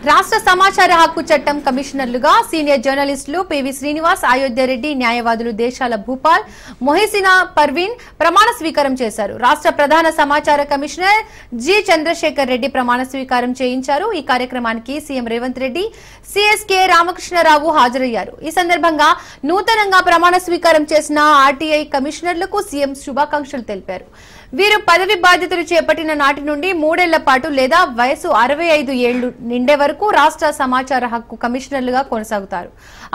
రాష్ట్ర సమాచార హక్కు చట్టం కమిషనర్లుగా సీనియర్ జర్నలిస్టులు పివి శ్రీనివాస్, అయోధ్య రెడ్డి, న్యాయవాదులు దేశాల భూపాల్, మొహిసినా పర్వీన్ ప్రమాణ స్వీకారం చేశారు. రాష్ట్ర ప్రధాన సమాచార కమిషనర్ జి చంద్రశేఖర్ రెడ్డి ప్రమాణ స్వీకారం చేయించారు. ఈ కార్యక్రమానికి సీఎం రేవంత్ రెడ్డి, సిఎస్కే రామకృష్ణరావు హాజరయ్యారు. ఈ సందర్భంగా నూతనంగా ప్రమాణ స్వీకారం చేసిన ఆర్టీఐ కమిషనర్లకు సీఎం శుభాకాంక్షలు తెలిపారు. వీరు పదవి బాధ్యతలు చేపట్టిన నాటి నుండి 3 ఏళ్ల పాటు లేదా వయసు 65 ఏళ్లు నిండే వరకు రాష్ట్ర సమాచార హక్కు కమిషనర్లుగా కొనసాగుతారు.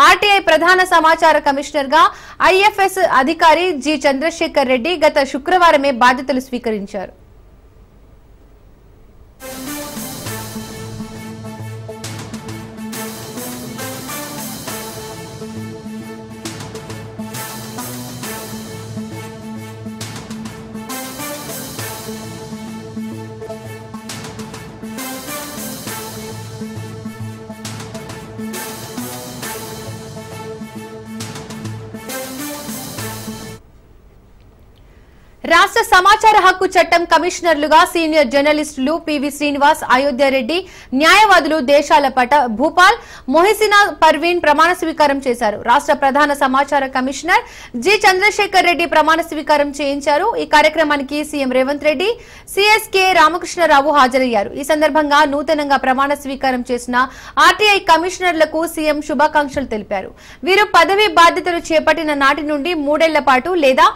ఆర్టీఐ ప్రధాన సమాచార కమిషనర్ గా ఐఎఫ్ఎస్ అధికారి జి చంద్రశేఖర్ రెడ్డి గత శుక్రవారమే బాధ్యతలు స్వీకరించారు. రాష్ట్ర సమాచార హక్కు చట్టం కమిషనర్లుగా సీనియర్ జర్నలిస్టులు పివి శ్రీనివాస్, అయోధ్య రెడ్డి, న్యాయవాదులు దేశాల భూపాల్, మొహిసినా పర్వీన్ ప్రమాణ స్వీకారం చేశారు. రాష్ట్ర ప్రధాన సమాచార కమిషనర్ జి చంద్రశేఖర్ రెడ్డి ప్రమాణ స్వీకారం చేయించారు. ఈ కార్యక్రమానికి సీఎం రేవంత్ రెడ్డి, సిఎస్కే రామకృష్ణరావు హాజరయ్యారు. ఈ సందర్భంగా నూతనంగా ప్రమాణ స్వీకారం చేసిన ఆర్టీఐ కమిషనర్లకు సీఎం శుభాకాంక్షలు తెలిపారు. వీరు పదవి బాధ్యతలు చేపట్టిన నాటి నుండి 3 ఏళ్ల పాటు లేదా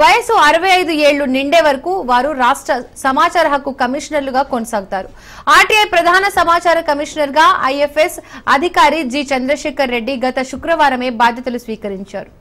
వయసు 65 ఏళ్లు నిండే వరకు వారు రాష్ట్ర సమాచార హక్కు కమిషనర్లుగా కొనసాగుతారు. ఆర్టీఐ ప్రధాన సమాచార కమిషనర్ గా ఐఎఫ్ఎస్ అధికారి జి చంద్రశేఖర్ రెడ్డి గత శుక్రవారమే బాధ్యతలు స్వీకరించారు.